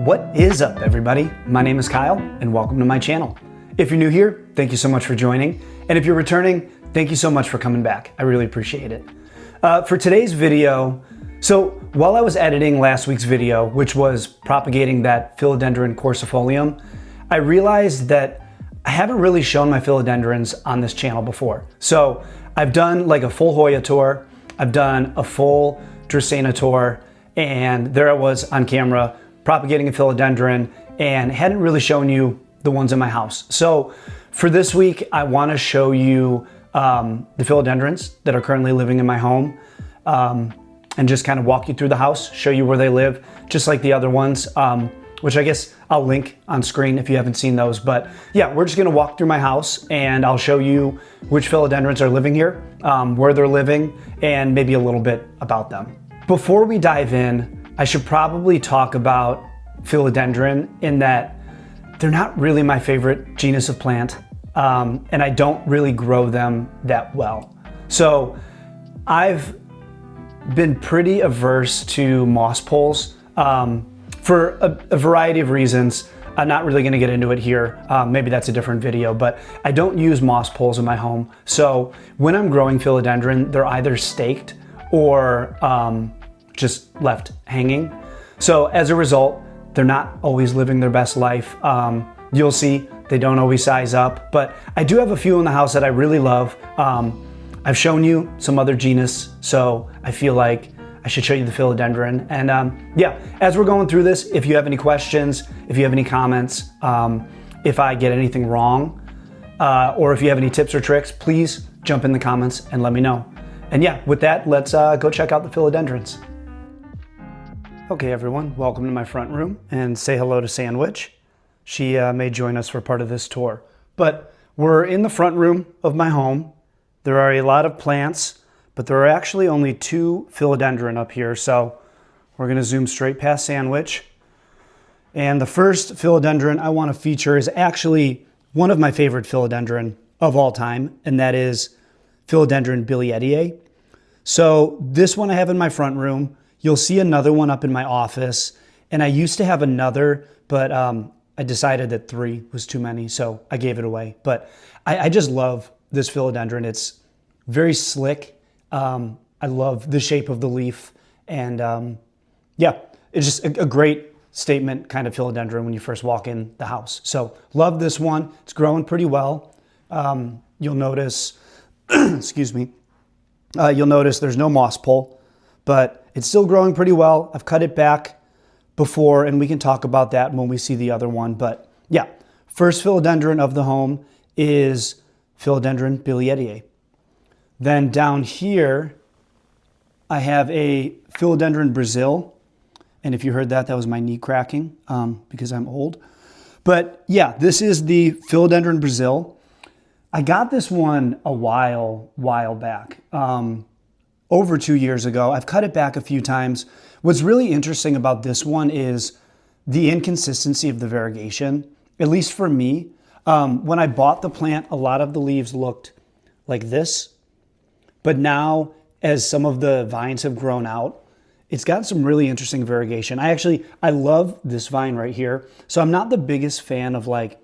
What is up, everybody? My name is Kyle and welcome to my channel. If you're new here, thank you so much for joining. And if you're returning, thank you so much for coming back. I really appreciate it. For today's video, so while I was editing last week's video, which was propagating that Philodendron quercifolium, I realized that I haven't really shown my philodendrons on this channel before. So I've done like a full Hoya tour, I've done a full Dracaena tour, and there I was on camera propagating a philodendron and hadn't really shown you the ones in my house. So for this week, I want to show you the philodendrons that are currently living in my home and just kind of walk you through the house, show you where they live, just like the other ones, which I guess I'll link on screen if you haven't seen those. But yeah, we're just going to walk through my house and I'll show you which philodendrons are living here, where they're living, and maybe a little bit about them. Before we dive in, I should probably talk about philodendron in that they're not really my favorite genus of plant, and I don't really grow them that well. So I've been pretty averse to moss poles for a variety of reasons. I'm not really gonna get into it here. Maybe that's a different video, but I don't use moss poles in my home. So when I'm growing philodendron, they're either staked or just left hanging. So as a result, they're not always living their best life. You'll see they don't always size up, but I do have a few in the house that I really love. I've shown you some other genus, so I feel like I should show you the philodendron. And yeah, as we're going through this, if you have any questions, if you have any comments, if I get anything wrong, or if you have any tips or tricks, please jump in the comments and let me know. And yeah, with that, let's go check out the philodendrons. Okay, everyone, welcome to my front room, and say hello to Sandwich. She may join us for part of this tour. But we're in the front room of my home. There are a lot of plants, but there are actually only 2 philodendron up here, so we're gonna zoom straight past Sandwich. And the first philodendron I wanna feature is actually one of my favorite philodendron of all time, and that is Philodendron billietiae. So this one I have in my front room. You'll see another one up in my office, and I used to have another, but I decided that 3 was too many, so I gave it away. But I just love this philodendron. It's very slick. I love the shape of the leaf, and yeah, it's just a great statement kind of philodendron when you first walk in the house. So love this one. It's growing pretty well. You'll notice, excuse me, you'll notice there's no moss pole, but it's still growing pretty well. I've cut it back before, and we can talk about that when we see the other one. But yeah, first philodendron of the home is Philodendron billietiae. Then down here, I have a Philodendron Brasil. And if you heard that, that was my knee cracking because I'm old. But yeah, this is the Philodendron Brasil. I got this one a while back. Over 2 years ago. I've cut it back a few times. What's really interesting about this one is the inconsistency of the variegation, at least for me. When I bought the plant, a lot of the leaves looked like this, but now as some of the vines have grown out, it's got some really interesting variegation. I love this vine right here. So I'm not the biggest fan of like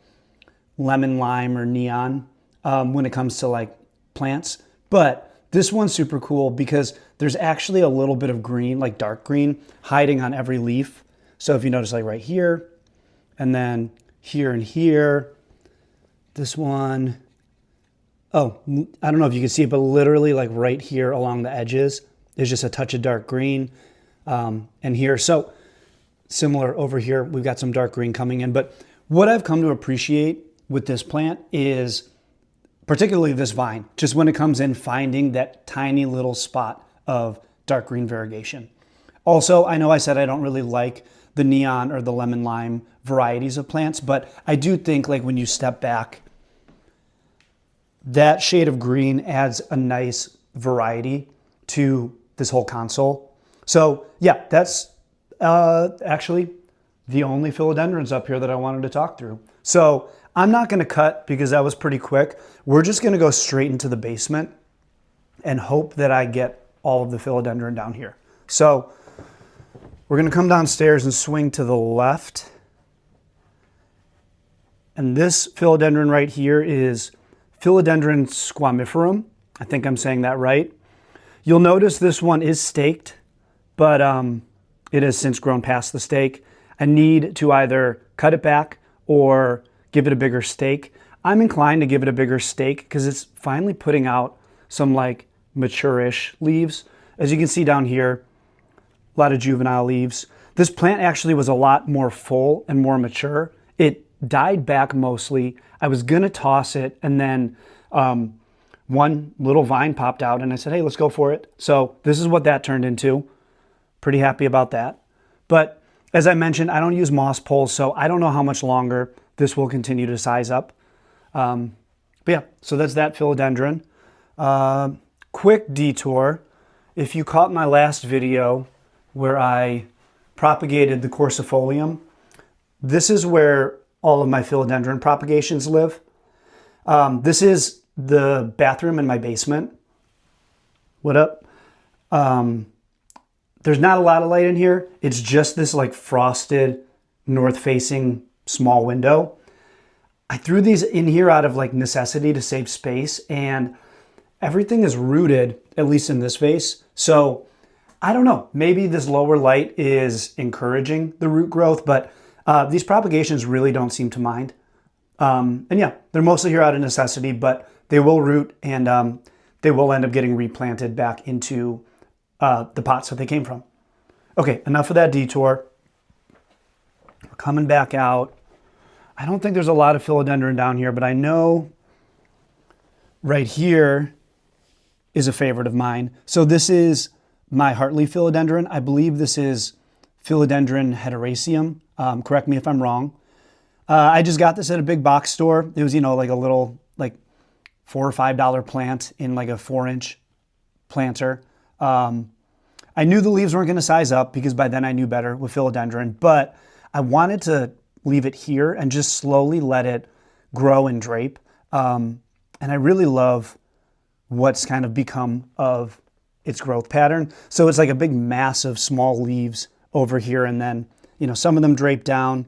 lemon lime or neon when it comes to like plants, but this one's super cool because there's actually a little bit of green, like dark green, hiding on every leaf. So if you notice like right here, and then here and here, this one, oh, I don't know if you can see it, but literally like right here along the edges, there's just a touch of dark green, and here. So similar over here, we've got some dark green coming in. But what I've come to appreciate with this plant is particularly this vine, just when it comes in, finding that tiny little spot of dark green variegation. Also, I know I said I don't really like the neon or the lemon lime varieties of plants, but I do think like when you step back, that shade of green adds a nice variety to this whole console. So yeah, that's actually the only philodendrons up here that I wanted to talk through. So I'm not gonna cut because that was pretty quick. We're just gonna go straight into the basement and hope that I get all of the philodendron down here. So we're gonna come downstairs and swing to the left, And this philodendron right here is Philodendron squamiferum. I think I'm saying that right. You'll notice this one is staked, but it has since grown past the stake. I need to either cut it back or give it a bigger stake. I'm inclined to give it a bigger stake because it's finally putting out some like mature-ish leaves. As you can see down here, a lot of juvenile leaves. This plant actually was a lot more full and more mature. It died back mostly. I was gonna toss it, and then one little vine popped out and I said, hey, let's go for it. So this is what that turned into. Pretty happy about that. But as I mentioned, I don't use moss poles, so I don't know how much longer this will continue to size up. But yeah, so that's that philodendron. Quick detour. If you caught my last video where I propagated the quercifolium, this is where all of my philodendron propagations live. This is the bathroom in my basement. What up? There's not a lot of light in here. It's just this like frosted north-facing small window. I threw these in here out of like necessity to save space, and everything is rooted, at least in this vase. So I don't know, maybe this lower light is encouraging the root growth, but these propagations really don't seem to mind. And yeah, they're mostly here out of necessity, but they will root, and they will end up getting replanted back into the pots that they came from. Okay, enough of that detour. We're coming back out. I don't think there's a lot of philodendron down here, but I know right here is a favorite of mine. So this is my heartleaf philodendron. I believe this is Philodendron hederaceum. Correct me if I'm wrong. I just got this at a big box store. It was, you know, like a little like $4 or $5 plant in like a 4-inch planter. I knew the leaves weren't going to size up because by then I knew better with philodendron, but I wanted to leave it here and just slowly let it grow and drape. And I really love what's kind of become of its growth pattern. So it's like a big mass of small leaves over here, and then, you know, some of them drape down,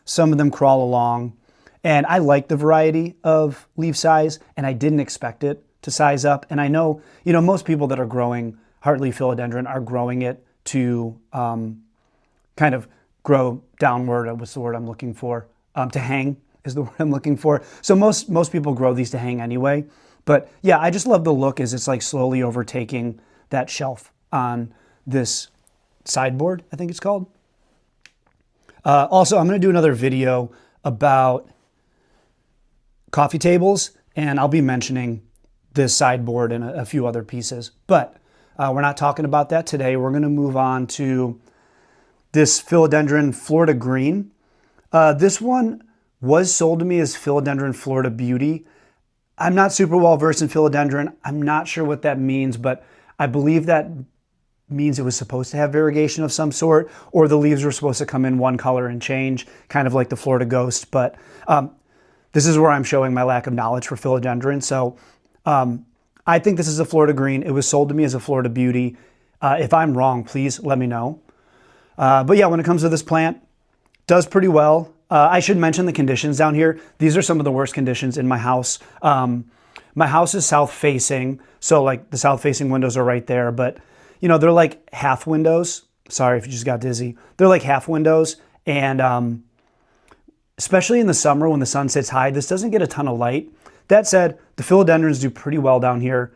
some of them crawl along. And I like the variety of leaf size, and I didn't expect it to size up. And I know, you know, most people that are growing heartleaf philodendron are growing it to kind of grow downward. What's the word I'm looking for? To hang is the word I'm looking for. So most people grow these to hang anyway. But yeah, I just love the look as it's like slowly overtaking that shelf on this sideboard, I think it's called. Also, I'm going to do another video about coffee tables, and I'll be mentioning this sideboard and a few other pieces. But we're not talking about that today. We're going to move on to this Philodendron Florida Green. This one was sold to me as Philodendron Florida Beauty. I'm not super well versed in philodendron. I'm not sure what that means, but I believe that means it was supposed to have variegation of some sort, or the leaves were supposed to come in one color and change, kind of like the Florida Ghost. But this is where I'm showing my lack of knowledge for philodendron. So I think this is a Florida Green. It was sold to me as a Florida Beauty. If I'm wrong, please let me know. But yeah, when it comes to this plant, does pretty well. I should mention the conditions down here. These are some of the worst conditions in my house. My house is south facing, so like the south facing windows are right there, but you know, they're like half windows. Sorry if you just got dizzy. They're like half windows, and especially in the summer when the sun sits high, this doesn't get a ton of light. That said, the philodendrons do pretty well down here,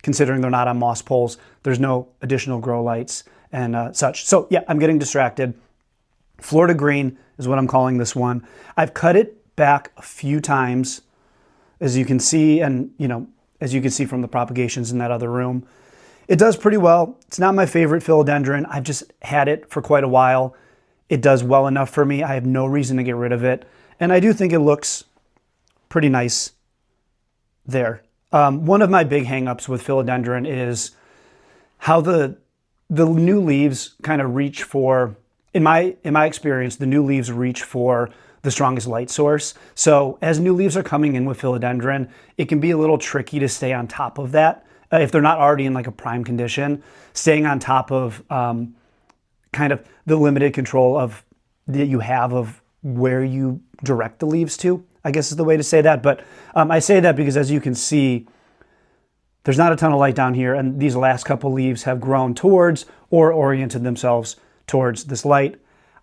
considering they're not on moss poles. There's no additional grow lights and such. So yeah, I'm getting distracted. Florida Green is what I'm calling this one. I've cut it back a few times, as you can see, and you know, as you can see from the propagations in that other room. It does pretty well. It's not my favorite philodendron. I've just had it for quite a while. It does well enough for me. I have no reason to get rid of it. And I do think it looks pretty nice there. One of my big hangups with philodendron is how the new leaves kind of reach for, in my experience, the new leaves reach for the strongest light source. So as new leaves are coming in with philodendron, it can be a little tricky to stay on top of that. If they're not already in like a prime condition, staying on top of kind of the limited control of that you have of where you direct the leaves to, I guess is the way to say that. But I say that because, as you can see, there's not a ton of light down here, and these last couple leaves have grown towards or oriented themselves towards this light.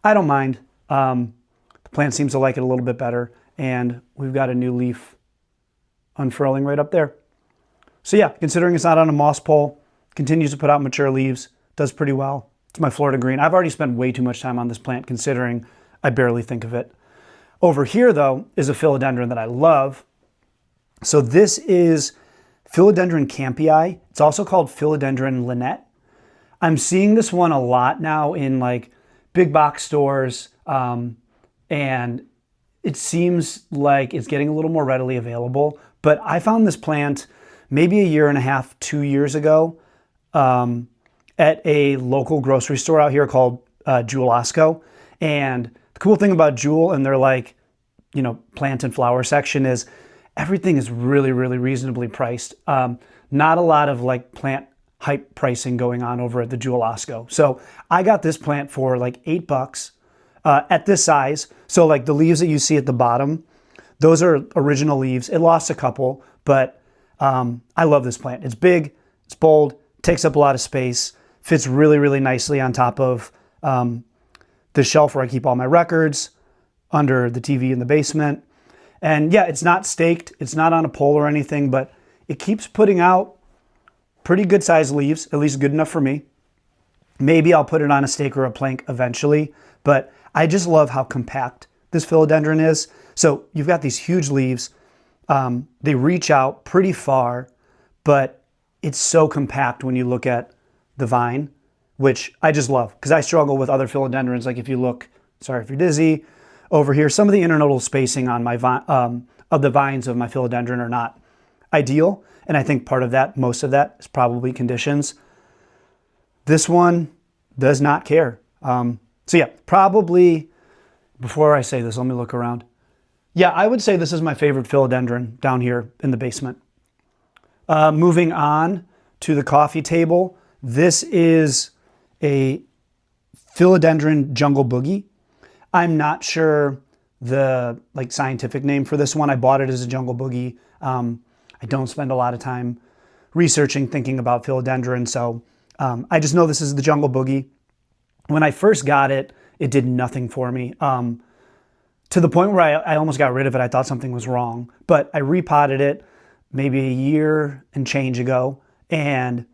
I don't mind. The plant seems to like it a little bit better, and we've got a new leaf unfurling right up there. So yeah, considering it's not on a moss pole, continues to put out mature leaves, does pretty well. It's my Florida green. I've already spent way too much time on this plant considering I barely think of it. Over here, though, is a philodendron that I love. So this is Philodendron campii. It's also called Philodendron Lynette. I'm seeing this one a lot now in like big box stores, and it seems like it's getting a little more readily available. But I found this plant maybe a year and a half, 2 years ago, at a local grocery store out here called Jewel. And the cool thing about Jewel and their like, you know, plant and flower section is everything is really, really reasonably priced. Not a lot of like plant hype pricing going on over at the Jewel. So I got this plant for like $8 at this size. So like the leaves that you see at the bottom, those are original leaves. It lost a couple, but I love this plant. It's big, it's bold, takes up a lot of space, fits really, really nicely on top of the shelf where I keep all my records, under the TV in the basement. And yeah, it's not staked, it's not on a pole or anything, but it keeps putting out pretty good sized leaves, at least good enough for me. Maybe I'll put it on a stake or a plank eventually, but I just love how compact this philodendron is. So you've got these huge leaves. They reach out pretty far, but it's so compact when you look at the vine, which I just love because I struggle with other philodendrons. Like if you look, sorry if you're dizzy, over here, some of the internodal spacing on my of the vines of my philodendron are not ideal. And I think part of that, most of that, is probably conditions. This one does not care. So yeah, probably, before I say this, let me look around. Yeah, I would say this is my favorite philodendron down here in the basement. Moving on to the coffee table, this is a Philodendron Jungle Boogie. I'm not sure the like scientific name for this one. I bought it as a Jungle Boogie. I don't spend a lot of time researching, thinking about philodendron, so I just know this is the Jungle Boogie. When I first got it, it did nothing for me. To the point where I almost got rid of it. I thought something was wrong, but I repotted it maybe a year and change ago, and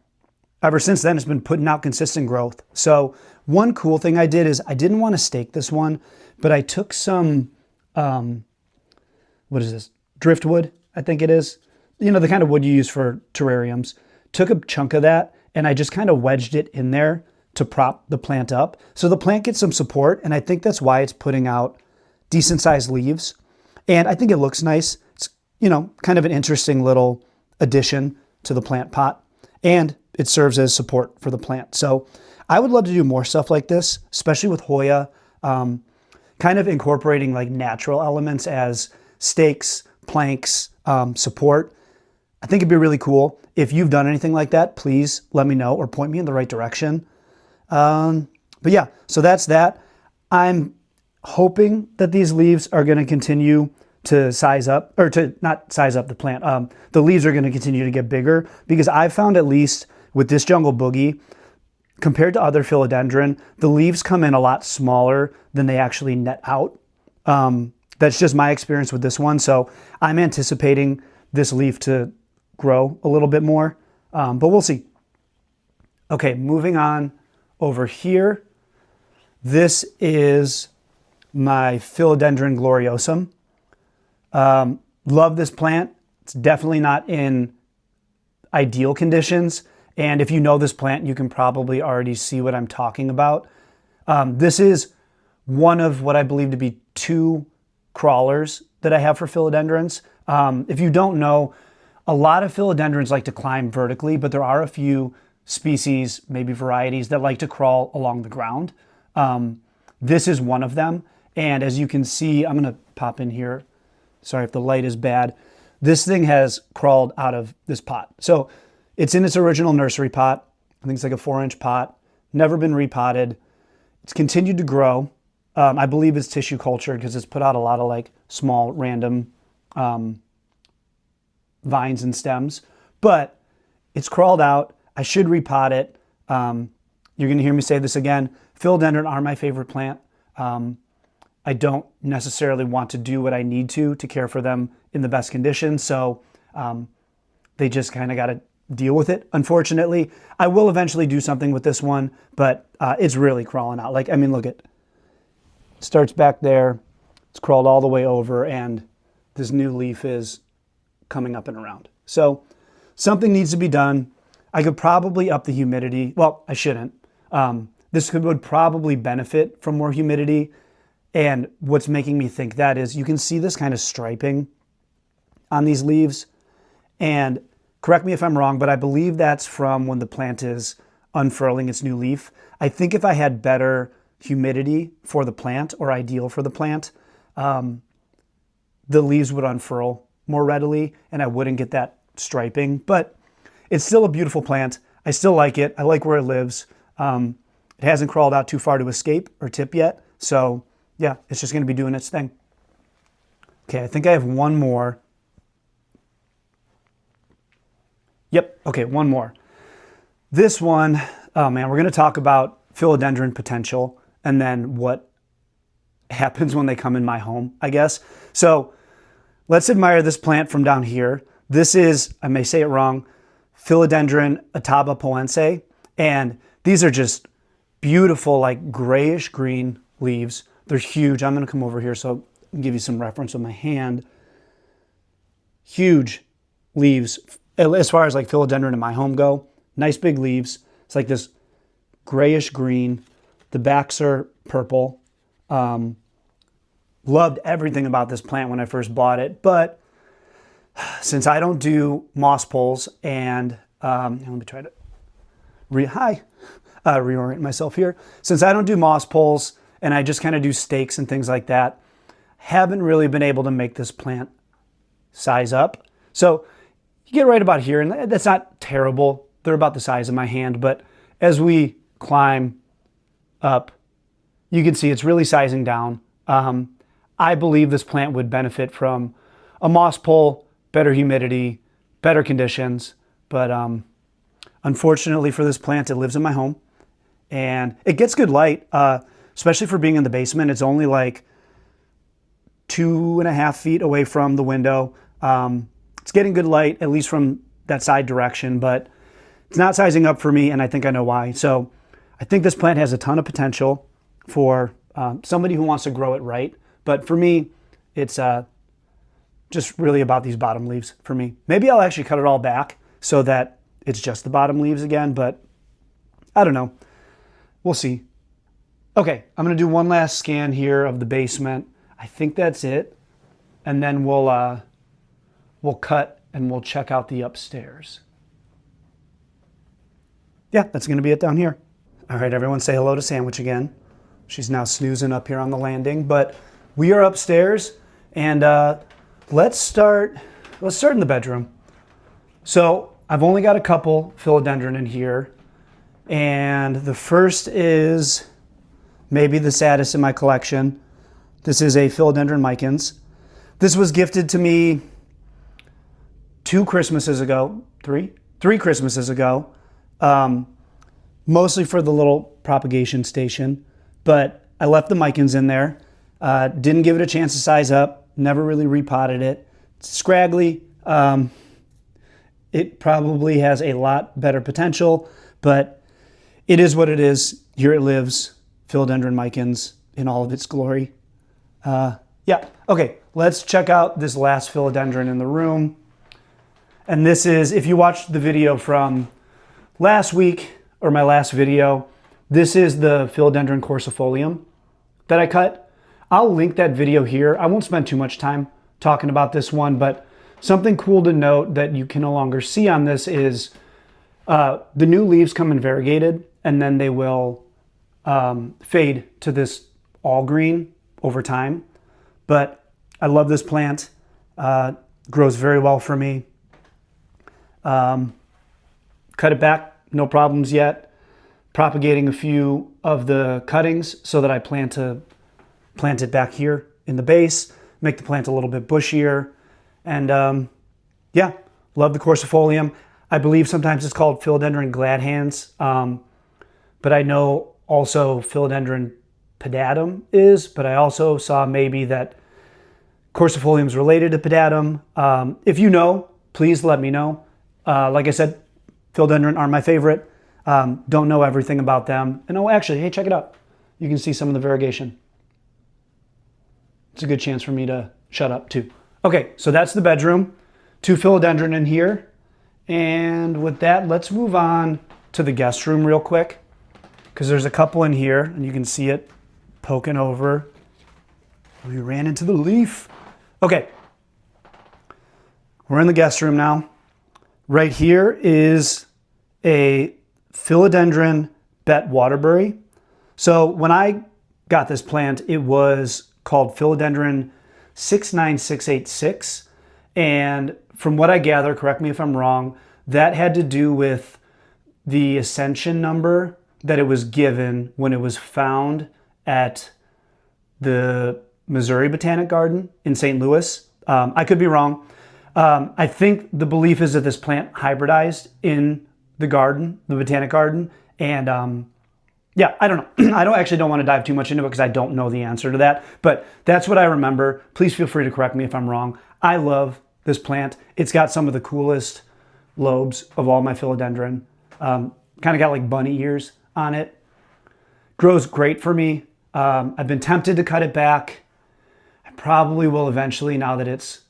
ever since then it's been putting out consistent growth. So one cool thing I did is I didn't want to stake this one, but I took some, what is this? Driftwood, I think it is. You know, the kind of wood you use for terrariums. Took a chunk of that and I just kind of wedged it in there to prop the plant up. So the plant gets some support, and I think that's why it's putting out decent sized leaves. And I think it looks nice. It's, you know, kind of an interesting little addition to the plant pot, and it serves as support for the plant. So I would love to do more stuff like this, especially with Hoya, kind of incorporating like natural elements as stakes, planks, support. I think it'd be really cool. If you've done anything like that, please let me know or point me in the right direction. But yeah, so that's that. I'm hoping that these leaves are going to continue to size up, or to not size up the plant. The leaves are going to continue to get bigger, because I've found, at least with this Jungle Boogie, compared to other philodendron, the leaves come in a lot smaller than they actually net out. That's just my experience with this one. So I'm anticipating this leaf to grow a little bit more, but we'll see. Okay, moving on over here. This is my Philodendron gloriosum. Love this plant. It's definitely not in ideal conditions. And if you know this plant, you can probably already see what I'm talking about. This is one of what I believe to be 2 crawlers that I have for philodendrons. If you don't know, a lot of philodendrons like to climb vertically, but there are a few species, maybe varieties, that like to crawl along the ground. This is one of them. And as you can see, I'm going to pop in here. Sorry if the light is bad. This thing has crawled out of this pot. So it's in its original nursery pot. I think it's like a 4-inch pot. Never been repotted. It's continued to grow. I believe it's tissue cultured because it's put out a lot of like small random vines and stems, but it's crawled out. I should repot it. You're going to hear me say this again. Philodendron are my favorite plant. I don't necessarily want to do what I need to care for them in the best conditions. So they just kind of got to deal with it. Unfortunately, I will eventually do something with this one, but it's really crawling out. Like, I mean, look, it starts back there. It's crawled all the way over, and this new leaf is coming up and around. So something needs to be done. I could probably up the humidity. Well, I shouldn't. This would probably benefit from more humidity. And what's making me think that is you can see this kind of striping on these leaves. And correct me if I'm wrong, but I believe that's from when the plant is unfurling its new leaf. I think if I had better humidity for the plant, or ideal for the plant, the leaves would unfurl more readily and I wouldn't get that striping. But it's still a beautiful plant. I still like it. I like where it lives. It hasn't crawled out too far to escape or tip yet. So yeah, it's just going to be doing its thing. Okay, I think I have one more. Yep, okay, one more. This one, oh man, we're going to talk about philodendron potential and then what happens when they come in my home, I guess. So let's admire this plant from down here. This is, I may say it wrong, Philodendron atabapoense. And these are just beautiful, like grayish green leaves. They're huge. I'm going to come over here so I can give you some reference with my hand. Huge leaves. As far as like philodendron in my home go, nice big leaves. It's like this grayish green. The backs are purple. Loved everything about this plant when I first bought it, but since I don't do moss pulls and let me try to reorient myself here. Since I don't do moss pulls and I just kind of do stakes and things like that, haven't really been able to make this plant size up. So you get right about here, and that's not terrible. They're about the size of my hand, but as we climb up, you can see it's really sizing down. I believe this plant would benefit from a moss pull, better humidity, better conditions, but unfortunately for this plant, it lives in my home and it gets good light, especially for being in the basement. It's only like 2.5 feet away from the window. It's getting good light, at least from that side direction, but it's not sizing up for me, and I think I know why. So I think this plant has a ton of potential for somebody who wants to grow it right. But for me, it's just really about these bottom leaves for me. Maybe I'll actually cut it all back so that it's just the bottom leaves again, but I don't know. We'll see. Okay, I'm gonna do one last scan here of the basement. I think that's it. And then we'll cut and we'll check out the upstairs. Yeah, that's gonna be it down here. All right, everyone say hello to Sandwich again. She's now snoozing up here on the landing, but we are upstairs, and let's start in the bedroom. So I've only got a couple philodendron in here, and the first is maybe the saddest in my collection. This is a Philodendron micans. This was gifted to me 2 Christmases ago, three Christmases ago, mostly for the little propagation station, but I left the micans in there. Didn't give it a chance to size up, never really repotted it. It's scraggly. It probably has a lot better potential, but it is what it is. Here it lives, Philodendron micans in all of its glory. Yeah, okay, let's check out this last philodendron in the room. And this is, if you watched the video from last week, or my last video, this is the Philodendron quercifolium that I cut. I'll link that video here. I won't spend too much time talking about this one, but something cool to note that you can no longer see on this is the new leaves come in variegated, and then they will fade to this all green over time. But I love this plant. Grows very well for me. Cut it back, no problems yet. Propagating a few of the cuttings so that I plan to plant it back here in the base, make the plant a little bit bushier. And yeah, love the quercifolium. I believe sometimes it's called Philodendron glad hands, but I know also Philodendron pedatum is, but I also saw maybe that quercifolium is related to pedatum. If you know, please let me know. Like I said, Philodendron are my favorite. Don't know everything about them. And oh, actually, hey, check it out. You can see some of the variegation. It's a good chance for me to shut up too. Okay, so that's the bedroom. 2 philodendron in here. And with that, let's move on to the guest room real quick, because there's a couple in here and you can see it poking over. We ran into the leaf. Okay, we're in the guest room now. Right here is a Philodendron Bette Waterbury. So when I got this plant, it was called Philodendron 69686. And from what I gather, correct me if I'm wrong, that had to do with the ascension number that it was given when it was found at the Missouri Botanic Garden in St. Louis. I could be wrong. I think the belief is that this plant hybridized in the garden, the Botanic Garden. And yeah, I don't know. I don't want to dive too much into it because I don't know the answer to that. But that's what I remember. Please feel free to correct me if I'm wrong. I love this plant. It's got some of the coolest lobes of all my philodendron. Kind of got like bunny ears on it. Grows great for me. I've been tempted to cut it back. I probably will eventually, now that it's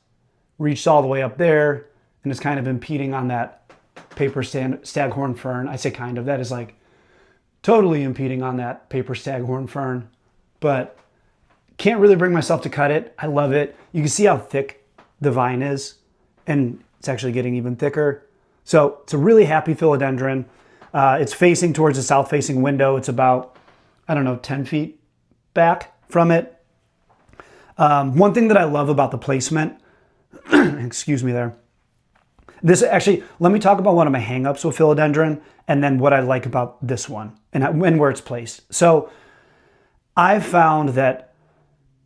reached all the way up there and it's kind of impeding on that paper staghorn fern. I say kind of, that is like totally impeding on that paper staghorn fern, but can't really bring myself to cut it. I love it. You can see how thick the vine is, and it's actually getting even thicker. So it's a really happy philodendron. It's facing towards a south-facing window. It's about, I don't know, 10 feet back from it. One thing that I love about the placement, excuse me there. This actually, let me talk about one of my hangups with philodendron and then what I like about this one and where it's placed. So I've found that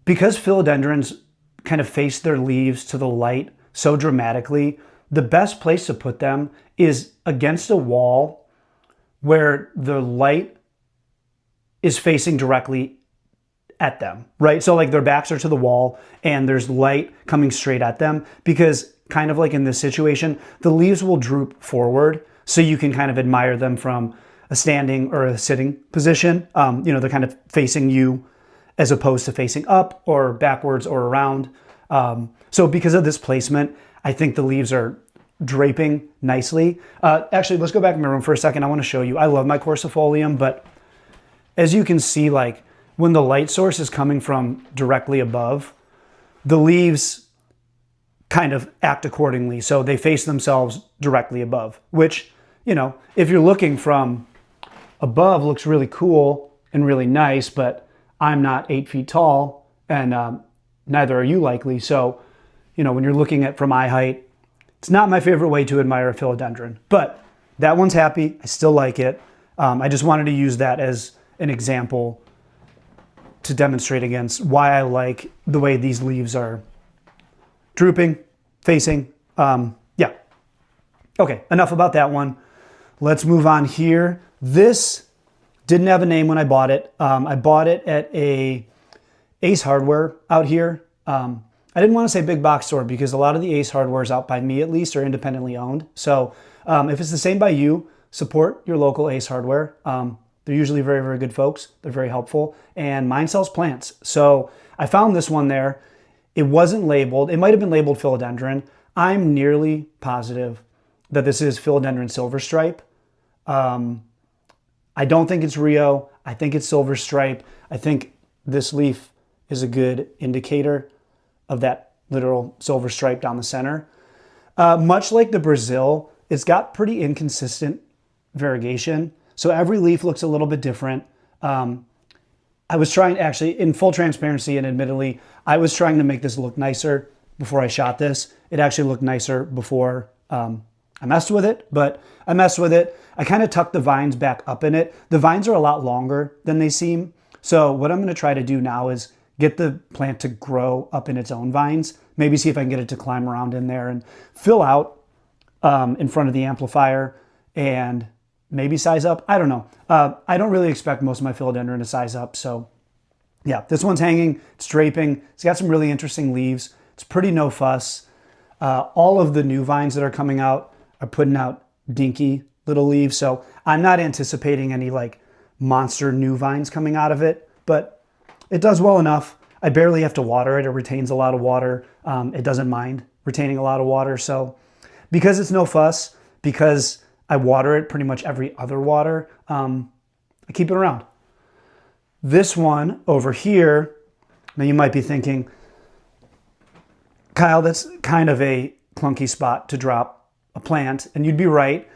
because philodendrons kind of face their leaves to the light so dramatically, the best place to put them is against a wall where the light is facing directly at them, right? So like their backs are to the wall and there's light coming straight at them, because kind of like in this situation, the leaves will droop forward so you can kind of admire them from a standing or a sitting position. They're kind of facing you as opposed to facing up or backwards or around. So because of this placement, I think the leaves are draping nicely. Actually, let's go back in my room for a second. I want to show you. I love my quercifolium, but as you can see, like when the light source is coming from directly above, the leaves kind of act accordingly. So they face themselves directly above, which, if you're looking from above, looks really cool and really nice, but I'm not 8 feet tall and neither are you likely. So, when you're looking at from eye height, it's not my favorite way to admire a philodendron, but that one's happy. I still like it. I just wanted to use that as an example to demonstrate against why I like the way these leaves are drooping, facing. Yeah. Okay, enough about that one. Let's move on here. This didn't have a name when I bought it. I bought it at a Ace Hardware out here. I didn't want to say big box store because a lot of the Ace Hardwares out by me at least are independently owned. So if it's the same by you, support your local Ace Hardware. They're usually very, very good folks. They're very helpful. And mine sells plants. So I found this one there. It wasn't labeled. It might have been labeled philodendron. I'm nearly positive that this is philodendron silver stripe. I don't think it's Rio. I think it's silver stripe. I think this leaf is a good indicator of that literal silver stripe down the center. Much like the Brasil, it's got pretty inconsistent variegation. So every leaf looks a little bit different. I was trying, actually, in full transparency and admittedly, I was trying to make this look nicer before I shot this. It actually looked nicer before I messed with it, but I messed with it. I kind of tucked the vines back up in it. The vines are a lot longer than they seem. So what I'm going to try to do now is get the plant to grow up in its own vines. Maybe see if I can get it to climb around in there and fill out in front of the amplifier and maybe size up. I don't know. I don't really expect most of my philodendron to size up. So yeah, this one's hanging, it's draping. It's got some really interesting leaves. It's pretty no fuss. All of the new vines that are coming out are putting out dinky little leaves. So I'm not anticipating any like monster new vines coming out of it, but it does well enough. I barely have to water it. It retains a lot of water. It doesn't mind retaining a lot of water. So because it's no fuss, because I water it pretty much every other water, I keep it around. This one over here, now you might be thinking, Kyle, that's kind of a clunky spot to drop a plant, and you'd be right.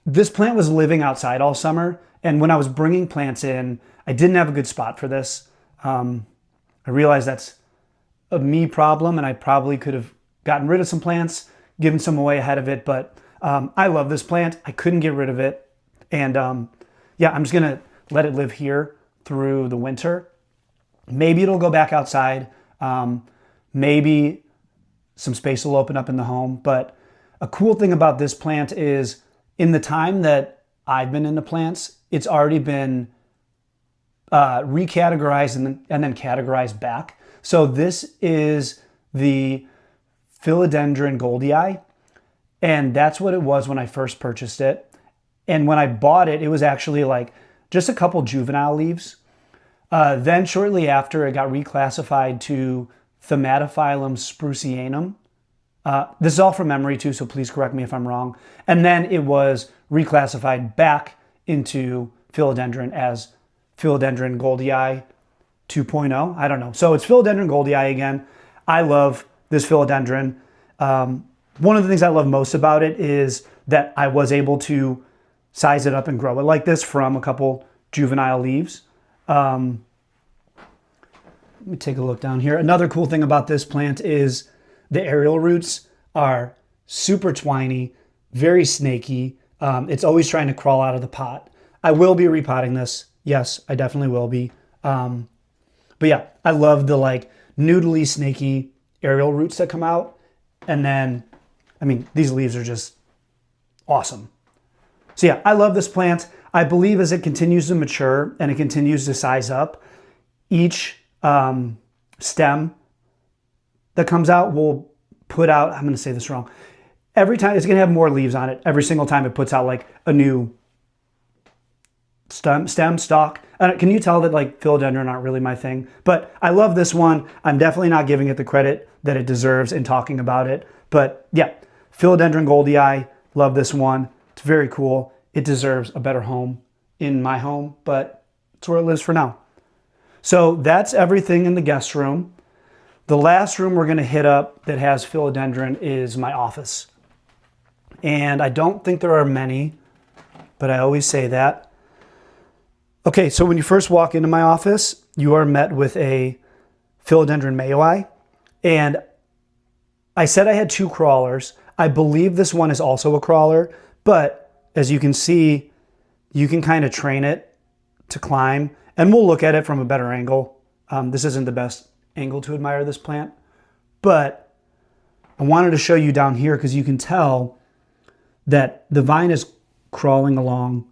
This plant was living outside all summer, and when I was bringing plants in, I didn't have a good spot for this. I realized that's a me problem, and I probably could have gotten rid of some plants, given some away ahead of it, but I love this plant. I couldn't get rid of it, and yeah, I'm just gonna let it live here through the winter. Maybe it'll go back outside. Maybe some space will open up in the home. But a cool thing about this plant is in the time that I've been into plants, it's already been recategorized and then categorized back. So this is the Philodendron goeldii, and that's what it was when I first purchased it. And when I bought it, it was actually like just a couple juvenile leaves. Then shortly after, it got reclassified to Thaumatophyllum spruceanum. This is all from memory too, so please correct me if I'm wrong. And then it was reclassified back into philodendron as Philodendron goeldii 2.0. I don't know. So it's Philodendron goeldii again. I love this philodendron. One of the things I love most about it is that I was able to size it up and grow it like this from a couple juvenile leaves. Let me take a look down here. Another cool thing about this plant is the aerial roots are super twiny, very snaky. It's always trying to crawl out of the pot. I will be repotting this. Yes, I definitely will be. But yeah, I love the like noodly, snaky aerial roots that come out. And then, I mean, these leaves are just awesome. So yeah, I love this plant. I believe as it continues to mature and it continues to size up, each stem that comes out will put out, I'm going to say this wrong, every time it's going to have more leaves on it. Every single time it puts out like a new stem stalk. Can you tell that like philodendron aren't really my thing? But I love this one. I'm definitely not giving it the credit that it deserves in talking about it. But yeah, Philodendron goeldii, love this one. It's very cool. It deserves a better home in my home, but it's where it lives for now. So that's everything in the guest room. The last room we're going to hit up that has philodendron is my office. And I don't think there are many, but I always say that. Okay, so when you first walk into my office, you are met with a Philodendron mayoi. And I said I had two crawlers. I believe this one is also a crawler, but as you can see, you can kind of train it to climb. And we'll look at it from a better angle. This isn't the best angle to admire this plant, but I wanted to show you down here because you can tell that the vine is crawling along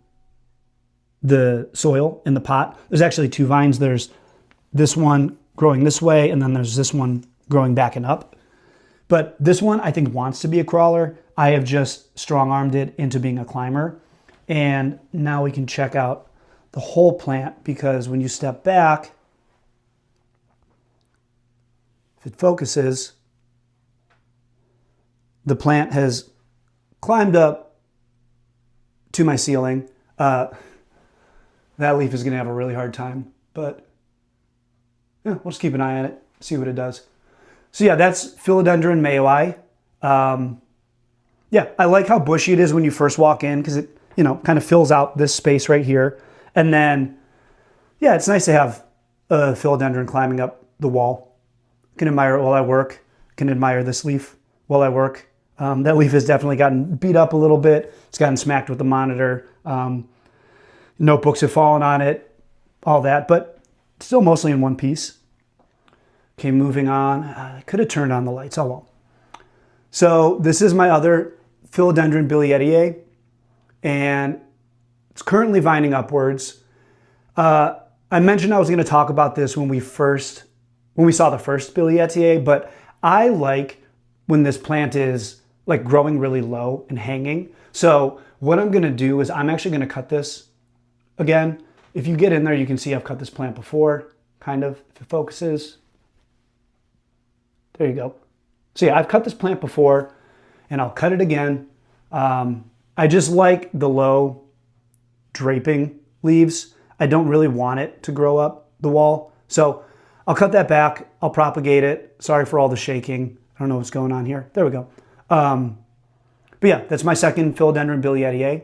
the soil in the pot. There's actually two vines. There's this one growing this way, and then there's this one growing back and up. But this one I think wants to be a crawler. I have just strong-armed it into being a climber. And now we can check out the whole plant, because when you step back, if it focuses, the plant has climbed up to my ceiling. That leaf is going to have a really hard time, but yeah, we'll just keep an eye on it, see what it does. So yeah, that's Philodendron mayoi. Yeah, I like how bushy it is when you first walk in because it, kind of fills out this space right here. And then, yeah, it's nice to have a philodendron climbing up the wall. I can admire it while I work. I can admire this leaf while I work. That leaf has definitely gotten beat up a little bit. It's gotten smacked with the monitor. Notebooks have fallen on it, all that, but still mostly in one piece. Okay, moving on. I could have turned on the lights, oh well. So this is my other Philodendron billietiae, and it's currently vining upwards. I mentioned I was going to talk about this when we saw the first billietiae, but I like when this plant is like growing really low and hanging. So what I'm going to do is I'm actually going to cut this again. If you get in there, you can see I've cut this plant before, kind of, if it focuses. There you go. So yeah, I've cut this plant before and I'll cut it again. I just like the low draping leaves. I don't really want it to grow up the wall. So I'll cut that back. I'll propagate it. Sorry for all the shaking. I don't know what's going on here. There we go. But yeah, that's my second Philodendron billietiae.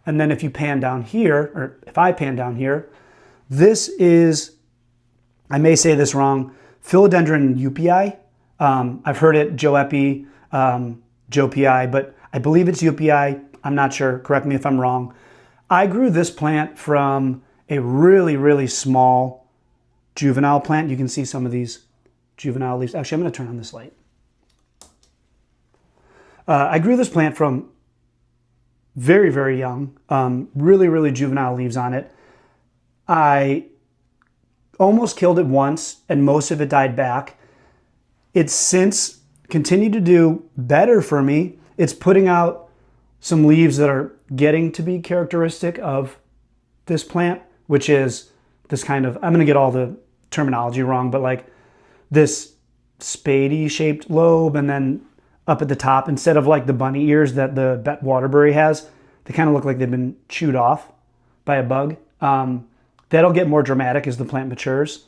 And then if you pan down here, or if I pan down here, this is, I may say this wrong, Philodendron joepii. I've heard it joepii, joepii, but I believe it's joepii. I'm not sure. Correct me if I'm wrong. I grew this plant from a really, really small juvenile plant. You can see some of these juvenile leaves. Actually, I'm going to turn on this light. I grew this plant from very, very young, really, really juvenile leaves on it. I almost killed it once and most of it died back. It's since continued to do better for me. It's putting out some leaves that are getting to be characteristic of this plant, which is this kind of, I'm going to get all the terminology wrong, but like this spadey shaped lobe, and then up at the top, instead of like the bunny ears that the Bette Waterbury has, they kind of look like they've been chewed off by a bug. That'll get more dramatic as the plant matures,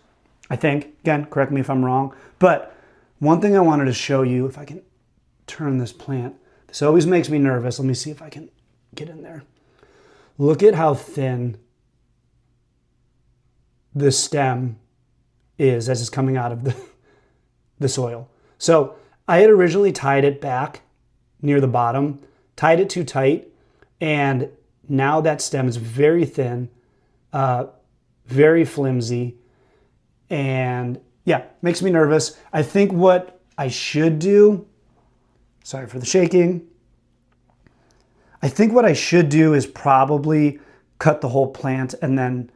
I think. Again, correct me if I'm wrong. But one thing I wanted to show you, if I can turn this plant, this always makes me nervous. Let me see if I can get in there. Look at how thin this stem is as it's coming out of the soil. So I had originally tied it back near the bottom, tied it too tight, and now that stem is very thin, very flimsy, and yeah, makes me nervous. I think what I should do, sorry for the shaking, I think what I should do is probably cut the whole plant and then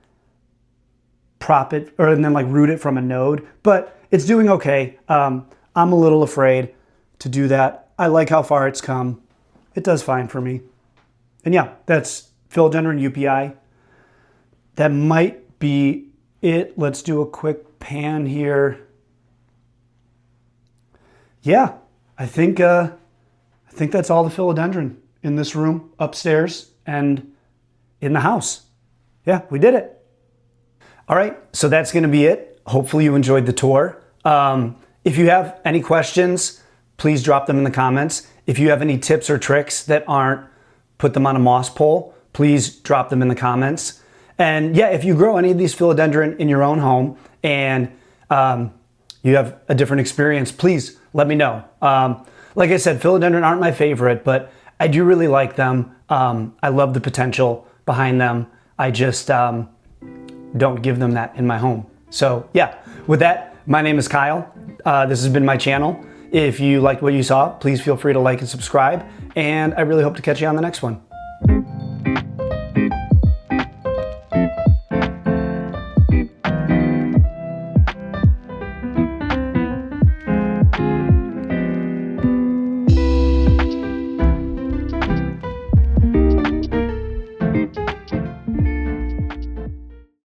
prop it, or and then like root it from a node, but it's doing okay. I'm a little afraid to do that. I like how far it's come. It does fine for me. And yeah, that's Philodendron joepii. That might be it. Let's do a quick pan here. Yeah, I think that's all the philodendron in this room, upstairs, and in the house. Yeah, we did it. All right, so that's gonna be it. Hopefully you enjoyed the tour. If you have any questions, please drop them in the comments. If you have any tips or tricks that aren't, put them on a moss pole, please drop them in the comments. And yeah, if you grow any of these philodendron in your own home and you have a different experience, please let me know. Like I said, philodendron aren't my favorite, but I do really like them. I love the potential behind them. I just don't give them that in my home. So yeah, with that, my name is Kyle. This has been my channel. If you liked what you saw, please feel free to like and subscribe, and I really hope to catch you on the next one.